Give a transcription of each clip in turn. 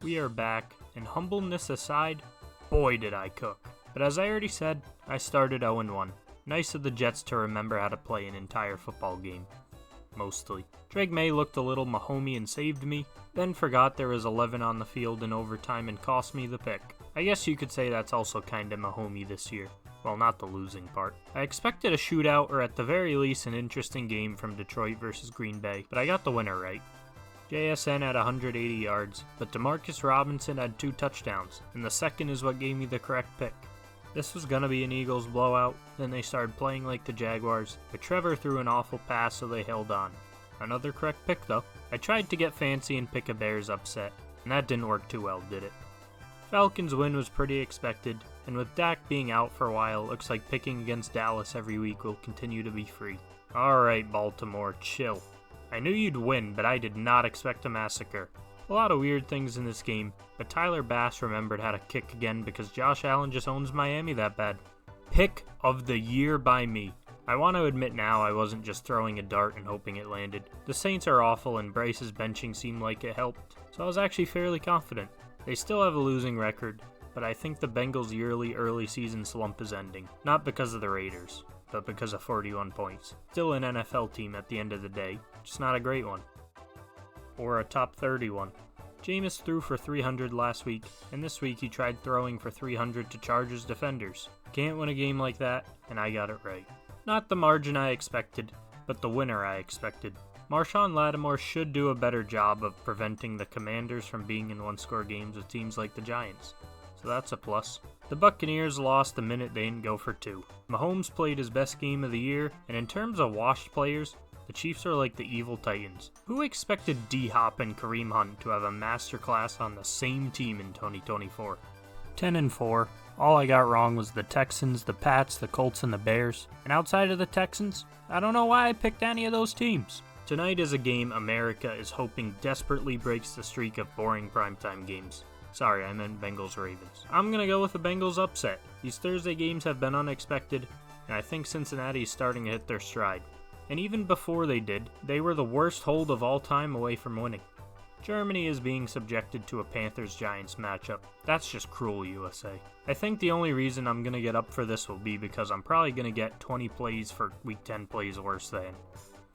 We are back, and humbleness aside, boy did I cook. But as I already said, I started 0-1. Nice of the Jets to remember how to play an entire football game. Mostly. Drake May looked a little Mahomey and saved me, then forgot there was 11 on the field in overtime and cost me the pick. I guess you could say that's also kinda Mahomey this year. Well, not the losing part. I expected a shootout or at the very least an interesting game from Detroit versus Green Bay, but I got the winner right. JSN had 180 yards, but Demarcus Robinson had 2 touchdowns, and the second is what gave me the correct pick. This was gonna be an Eagles blowout, then they started playing like the Jaguars, but Trevor threw an awful pass so they held on. Another correct pick though. I tried to get fancy and pick a Bears upset, and that didn't work too well, did it? Falcons win was pretty expected, and with Dak being out for a while, looks like picking against Dallas every week will continue to be free. Alright Baltimore, chill. I knew you'd win, but I did not expect a massacre. A lot of weird things in this game, but Tyler Bass remembered how to kick again because Josh Allen just owns Miami that bad. Pick of the year by me. I want to admit now I wasn't just throwing a dart and hoping it landed. The Saints are awful and Bryce's benching seemed like it helped, so I was actually fairly confident. They still have a losing record, but I think the Bengals' yearly early season slump is ending. Not because of the Raiders, but because of 41 points. Still an NFL team at the end of the day, just not a great one. Or a top 30 one. Jameis threw for 300 last week, and this week he tried throwing for 300 to Chargers defenders. Can't win a game like that, and I got it right. Not the margin I expected, but the winner I expected. Marshawn Lattimore should do a better job of preventing the Commanders from being in one-score games with teams like the Giants, so that's a plus. The Buccaneers lost the minute they didn't go for 2. Mahomes played his best game of the year, and in terms of washed players, the Chiefs are like the evil Titans. Who expected D-Hop and Kareem Hunt to have a masterclass on the same team in 2024? 10-4. All I got wrong was the Texans, the Pats, the Colts, and the Bears. And outside of the Texans, I don't know why I picked any of those teams. Tonight is a game America is hoping desperately breaks the streak of boring primetime games. Sorry, I meant Bengals-Ravens. I'm gonna go with the Bengals upset. These Thursday games have been unexpected, and I think Cincinnati is starting to hit their stride. And even before they did, they were the worst hold of all time away from winning. Germany is being subjected to a Panthers-Giants matchup. That's just cruel, USA. I think the only reason I'm gonna get up for this will be because I'm probably gonna get 20 plays for Week 10 plays worse than.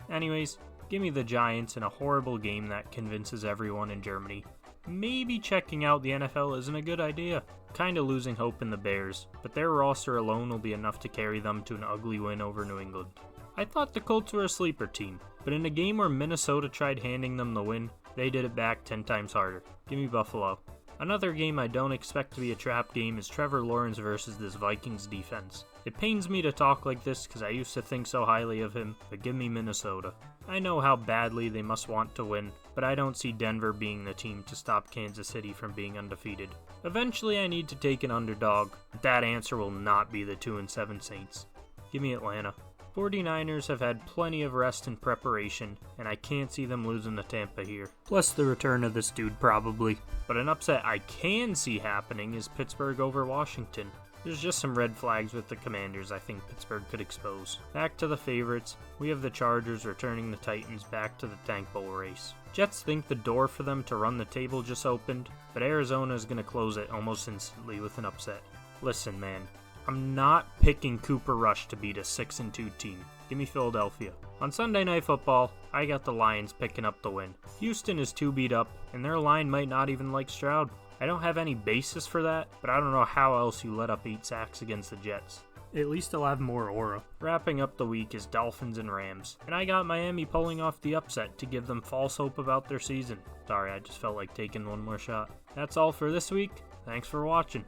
Anyways, give me the Giants in a horrible game that convinces everyone in Germany. Maybe checking out the NFL isn't a good idea. Kinda losing hope in the Bears, but their roster alone will be enough to carry them to an ugly win over New England. I thought the Colts were a sleeper team, but in a game where Minnesota tried handing them the win, they did it back 10 times harder. Give me Buffalo. Another game I don't expect to be a trap game is Trevor Lawrence versus this Vikings defense. It pains me to talk like this because I used to think so highly of him, but give me Minnesota. I know how badly they must want to win, but I don't see Denver being the team to stop Kansas City from being undefeated. Eventually I need to take an underdog, but that answer will not be the 2-7 Saints. Give me Atlanta. 49ers have had plenty of rest and preparation, and I can't see them losing to Tampa here. Plus the return of this dude probably. But an upset I can see happening is Pittsburgh over Washington. There's just some red flags with the Commanders I think Pittsburgh could expose. Back to the favorites, we have the Chargers returning the Titans back to the Tank Bowl race. Jets think the door for them to run the table just opened, but Arizona is going to close it almost instantly with an upset. Listen man, I'm not picking Cooper Rush to beat a 6-2 team. Give me Philadelphia. On Sunday Night Football, I got the Lions picking up the win. Houston is too beat up, and their line might not even like Stroud. I don't have any basis for that, but I don't know how else you let up 8 sacks against the Jets. At least they'll have more aura. Wrapping up the week is Dolphins and Rams, and I got Miami pulling off the upset to give them false hope about their season. Sorry, I just felt like taking one more shot. That's all for this week. Thanks for watching.